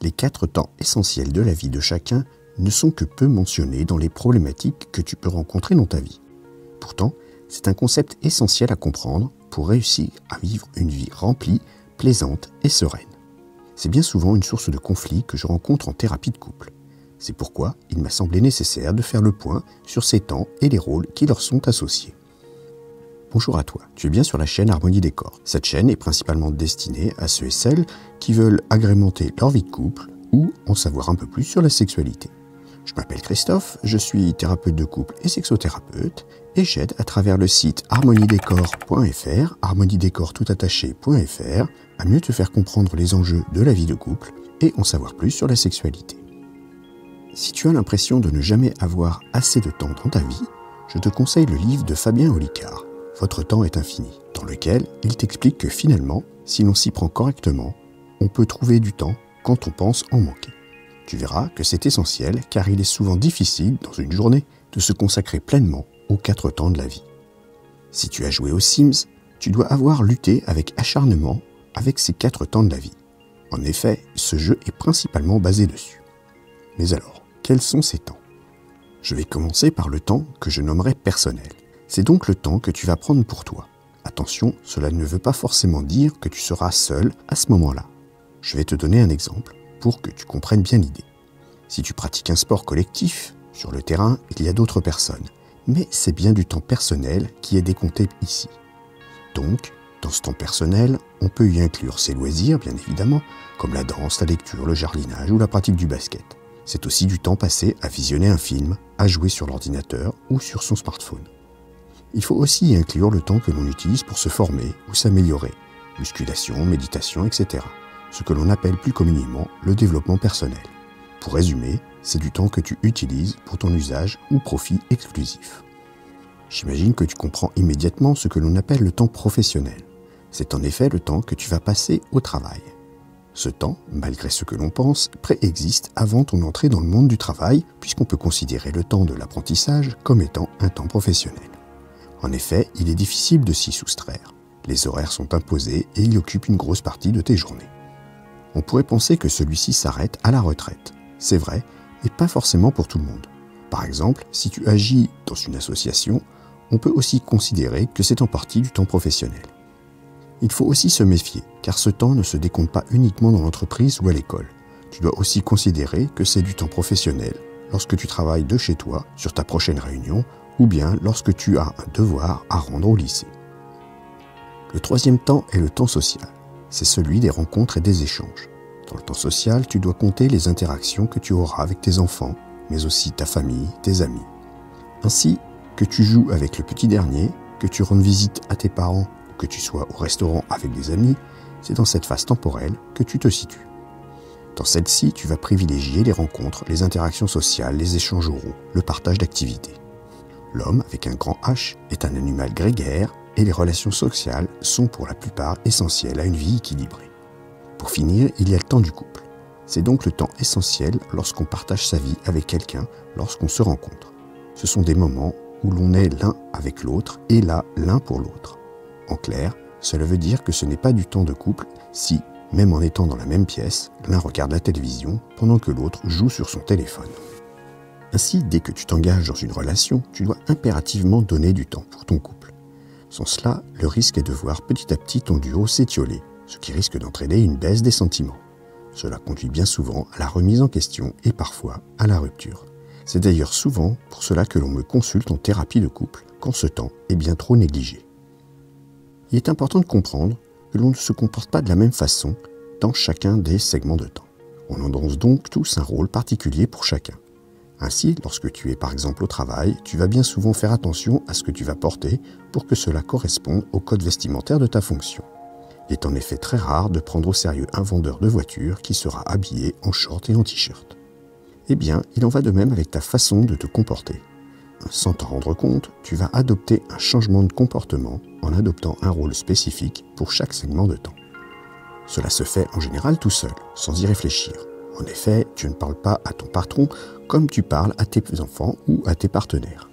Les 4 temps essentiels de la vie de chacun ne sont que peu mentionnés dans les problématiques que tu peux rencontrer dans ta vie. Pourtant, c'est un concept essentiel à comprendre pour réussir à vivre une vie remplie, plaisante et sereine. C'est bien souvent une source de conflit que je rencontre en thérapie de couple. C'est pourquoi il m'a semblé nécessaire de faire le point sur ces temps et les rôles qui leur sont associés. Bonjour à toi, tu es bien sur la chaîne Harmonie Décor. Cette chaîne est principalement destinée à ceux et celles qui veulent agrémenter leur vie de couple ou en savoir un peu plus sur la sexualité. Je m'appelle Christophe, je suis thérapeute de couple et sexothérapeute et j'aide à travers le site harmoniedécor.fr, harmoniedécor.fr, à mieux te faire comprendre les enjeux de la vie de couple et en savoir plus sur la sexualité. Si tu as l'impression de ne jamais avoir assez de temps dans ta vie, je te conseille le livre de Fabien Olicard, Votre temps est infini, dans lequel il t'explique que finalement, si l'on s'y prend correctement, on peut trouver du temps quand on pense en manquer. Tu verras que c'est essentiel car il est souvent difficile, dans une journée, de se consacrer pleinement aux 4 temps de la vie. Si tu as joué aux Sims, tu dois avoir lutté avec acharnement avec ces 4 temps de la vie. En effet, ce jeu est principalement basé dessus. Mais alors, quels sont ces temps? Je vais commencer par le temps que je nommerai personnel. C'est donc le temps que tu vas prendre pour toi. Attention, cela ne veut pas forcément dire que tu seras seul à ce moment-là. Je vais te donner un exemple pour que tu comprennes bien l'idée. Si tu pratiques un sport collectif, sur le terrain, il y a d'autres personnes, mais c'est bien du temps personnel qui est décompté ici. Donc, dans ce temps personnel, on peut y inclure ses loisirs, bien évidemment, comme la danse, la lecture, le jardinage ou la pratique du basket. C'est aussi du temps passé à visionner un film, à jouer sur l'ordinateur ou sur son smartphone. Il faut aussi y inclure le temps que l'on utilise pour se former ou s'améliorer, musculation, méditation, etc. Ce que l'on appelle plus communément le développement personnel. Pour résumer, c'est du temps que tu utilises pour ton usage ou profit exclusif. J'imagine que tu comprends immédiatement ce que l'on appelle le temps professionnel. C'est en effet le temps que tu vas passer au travail. Ce temps, malgré ce que l'on pense, préexiste avant ton entrée dans le monde du travail, puisqu'on peut considérer le temps de l'apprentissage comme étant un temps professionnel. En effet, il est difficile de s'y soustraire. Les horaires sont imposés et il occupe une grosse partie de tes journées. On pourrait penser que celui-ci s'arrête à la retraite. C'est vrai, mais pas forcément pour tout le monde. Par exemple, si tu agis dans une association, on peut aussi considérer que c'est en partie du temps professionnel. Il faut aussi se méfier, car ce temps ne se décompte pas uniquement dans l'entreprise ou à l'école. Tu dois aussi considérer que c'est du temps professionnel lorsque tu travailles de chez toi sur ta prochaine réunion ou bien lorsque tu as un devoir à rendre au lycée. Le 3e temps est le temps social. C'est celui des rencontres et des échanges. Dans le temps social, tu dois compter les interactions que tu auras avec tes enfants, mais aussi ta famille, tes amis. Ainsi, que tu joues avec le petit dernier, que tu rendes visite à tes parents, ou que tu sois au restaurant avec des amis, c'est dans cette phase temporelle que tu te situes. Dans celle-ci, tu vas privilégier les rencontres, les interactions sociales, les échanges oraux, le partage d'activités. L'homme, avec un grand H, est un animal grégaire et les relations sociales sont pour la plupart essentielles à une vie équilibrée. Pour finir, il y a le temps du couple. C'est donc le temps essentiel lorsqu'on partage sa vie avec quelqu'un, lorsqu'on se rencontre. Ce sont des moments où l'on est l'un avec l'autre et là l'un pour l'autre. En clair, cela veut dire que ce n'est pas du temps de couple si, même en étant dans la même pièce, l'un regarde la télévision pendant que l'autre joue sur son téléphone. Ainsi, dès que tu t'engages dans une relation, tu dois impérativement donner du temps pour ton couple. Sans cela, le risque est de voir petit à petit ton duo s'étioler, ce qui risque d'entraîner une baisse des sentiments. Cela conduit bien souvent à la remise en question et parfois à la rupture. C'est d'ailleurs souvent pour cela que l'on me consulte en thérapie de couple, quand ce temps est bien trop négligé. Il est important de comprendre que l'on ne se comporte pas de la même façon dans chacun des segments de temps. On endosse donc tous un rôle particulier pour chacun. Ainsi, lorsque tu es par exemple au travail, tu vas bien souvent faire attention à ce que tu vas porter pour que cela corresponde au code vestimentaire de ta fonction. Il est en effet très rare de prendre au sérieux un vendeur de voiture qui sera habillé en short et en t-shirt. Eh bien, il en va de même avec ta façon de te comporter. Sans t'en rendre compte, tu vas adopter un changement de comportement en adoptant un rôle spécifique pour chaque segment de temps. Cela se fait en général tout seul, sans y réfléchir. En effet, tu ne parles pas à ton patron comme tu parles à tes enfants ou à tes partenaires.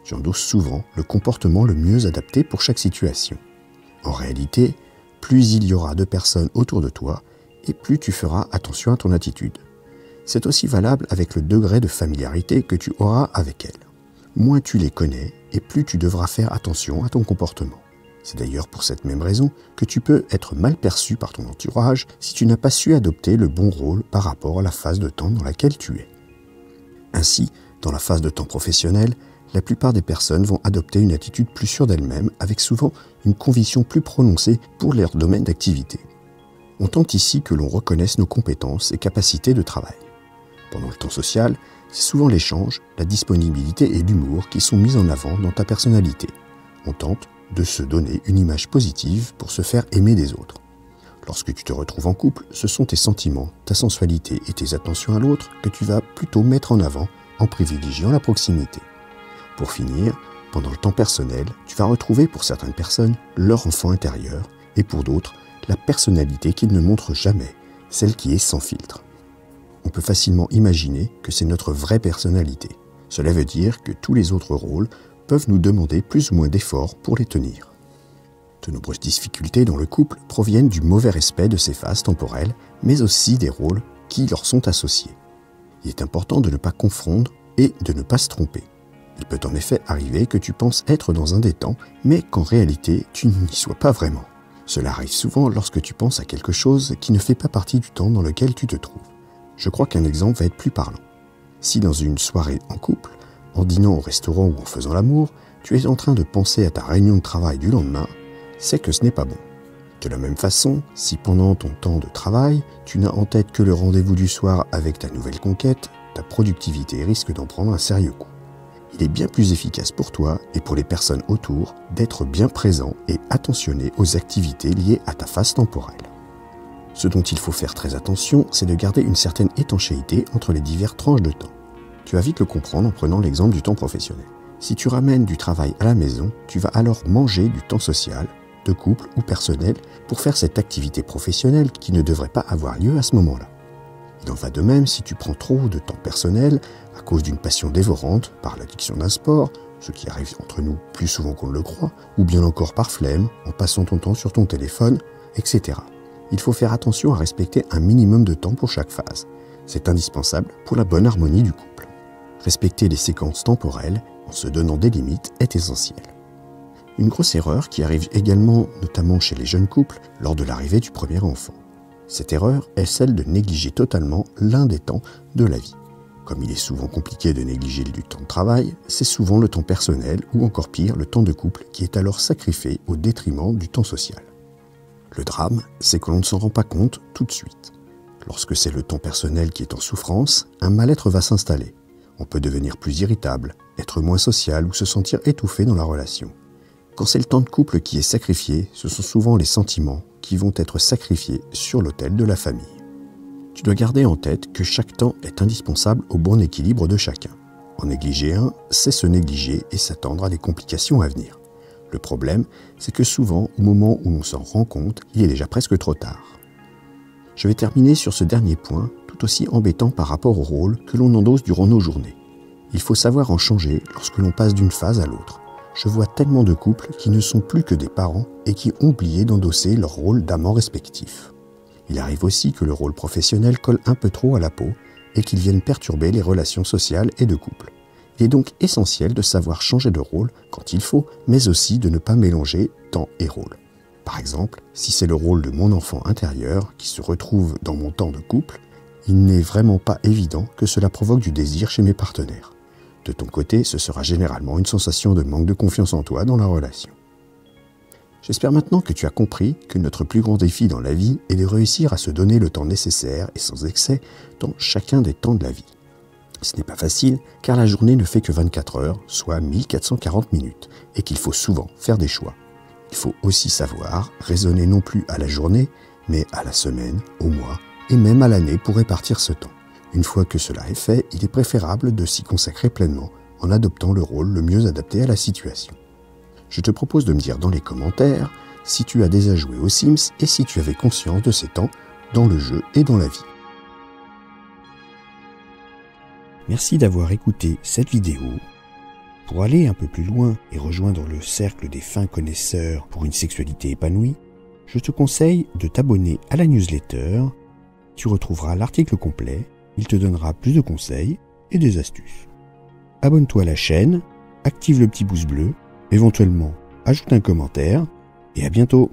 Tu endosses souvent le comportement le mieux adapté pour chaque situation. En réalité, plus il y aura de personnes autour de toi, et plus tu feras attention à ton attitude. C'est aussi valable avec le degré de familiarité que tu auras avec elles. Moins tu les connais et plus tu devras faire attention à ton comportement. C'est d'ailleurs pour cette même raison que tu peux être mal perçu par ton entourage si tu n'as pas su adopter le bon rôle par rapport à la phase de temps dans laquelle tu es. Ainsi, dans la phase de temps professionnelle, la plupart des personnes vont adopter une attitude plus sûre d'elles-mêmes avec souvent une conviction plus prononcée pour leur domaine d'activité. On tente ici que l'on reconnaisse nos compétences et capacités de travail. Pendant le temps social, c'est souvent l'échange, la disponibilité et l'humour qui sont mis en avant dans ta personnalité. On tente de se donner une image positive pour se faire aimer des autres. Lorsque tu te retrouves en couple, ce sont tes sentiments, ta sensualité et tes attentions à l'autre que tu vas plutôt mettre en avant en privilégiant la proximité. Pour finir, pendant le temps personnel, tu vas retrouver pour certaines personnes leur enfant intérieur et pour d'autres, la personnalité qu'ils ne montrent jamais, celle qui est sans filtre. On peut facilement imaginer que c'est notre vraie personnalité. Cela veut dire que tous les autres rôles peuvent nous demander plus ou moins d'efforts pour les tenir. De nombreuses difficultés dans le couple proviennent du mauvais respect de ces phases temporelles, mais aussi des rôles qui leur sont associés. Il est important de ne pas confondre et de ne pas se tromper. Il peut en effet arriver que tu penses être dans un des temps, mais qu'en réalité, tu n'y sois pas vraiment. Cela arrive souvent lorsque tu penses à quelque chose qui ne fait pas partie du temps dans lequel tu te trouves. Je crois qu'un exemple va être plus parlant. Si dans une soirée en couple, en dînant au restaurant ou en faisant l'amour, tu es en train de penser à ta réunion de travail du lendemain, c'est que ce n'est pas bon. De la même façon, si pendant ton temps de travail, tu n'as en tête que le rendez-vous du soir avec ta nouvelle conquête, ta productivité risque d'en prendre un sérieux coup. Il est bien plus efficace pour toi et pour les personnes autour d'être bien présent et attentionné aux activités liées à ta phase temporelle. Ce dont il faut faire très attention, c'est de garder une certaine étanchéité entre les diverses tranches de temps. Tu vas vite le comprendre en prenant l'exemple du temps professionnel. Si tu ramènes du travail à la maison, tu vas alors manger du temps social, de couple ou personnel pour faire cette activité professionnelle qui ne devrait pas avoir lieu à ce moment-là. Il en va de même si tu prends trop de temps personnel à cause d'une passion dévorante, par l'addiction d'un sport, ce qui arrive entre nous plus souvent qu'on ne le croit, ou bien encore par flemme, en passant ton temps sur ton téléphone, etc. Il faut faire attention à respecter un minimum de temps pour chaque phase. C'est indispensable pour la bonne harmonie du couple. Respecter les séquences temporelles en se donnant des limites est essentiel. Une grosse erreur qui arrive également, notamment chez les jeunes couples, lors de l'arrivée du premier enfant. Cette erreur est celle de négliger totalement l'un des temps de la vie. Comme il est souvent compliqué de négliger du temps de travail, c'est souvent le temps personnel ou encore pire le temps de couple qui est alors sacrifié au détriment du temps social. Le drame, c'est que l'on ne s'en rend pas compte tout de suite. Lorsque c'est le temps personnel qui est en souffrance, un mal-être va s'installer. On peut devenir plus irritable, être moins social ou se sentir étouffé dans la relation. Quand c'est le temps de couple qui est sacrifié, ce sont souvent les sentiments qui vont être sacrifiés sur l'autel de la famille. Tu dois garder en tête que chaque temps est indispensable au bon équilibre de chacun. En négliger un, c'est se négliger et s'attendre à des complications à venir. Le problème, c'est que souvent, au moment où l'on s'en rend compte, il est déjà presque trop tard. Je vais terminer sur ce dernier point, tout aussi embêtant par rapport au rôle que l'on endosse durant nos journées. Il faut savoir en changer lorsque l'on passe d'une phase à l'autre. Je vois tellement de couples qui ne sont plus que des parents et qui ont oublié d'endosser leur rôle d'amant respectif. Il arrive aussi que le rôle professionnel colle un peu trop à la peau et qu'il vienne perturber les relations sociales et de couple. Il est donc essentiel de savoir changer de rôle quand il faut, mais aussi de ne pas mélanger temps et rôle. Par exemple, si c'est le rôle de mon enfant intérieur qui se retrouve dans mon temps de couple, il n'est vraiment pas évident que cela provoque du désir chez mes partenaires. De ton côté, ce sera généralement une sensation de manque de confiance en toi dans la relation. J'espère maintenant que tu as compris que notre plus grand défi dans la vie est de réussir à se donner le temps nécessaire et sans excès dans chacun des temps de la vie. Ce n'est pas facile car la journée ne fait que 24 heures, soit 1440 minutes, et qu'il faut souvent faire des choix. Il faut aussi savoir raisonner non plus à la journée, mais à la semaine, au mois et même à l'année pour répartir ce temps. Une fois que cela est fait, il est préférable de s'y consacrer pleinement en adoptant le rôle le mieux adapté à la situation. Je te propose de me dire dans les commentaires si tu as déjà joué aux Sims et si tu avais conscience de ces temps dans le jeu et dans la vie. Merci d'avoir écouté cette vidéo. Pour aller un peu plus loin et rejoindre le cercle des fins connaisseurs pour une sexualité épanouie, je te conseille de t'abonner à la newsletter Tu retrouveras l'article complet, il te donnera plus de conseils et des astuces. Abonne-toi à la chaîne, active le petit pouce bleu, éventuellement ajoute un commentaire et à bientôt.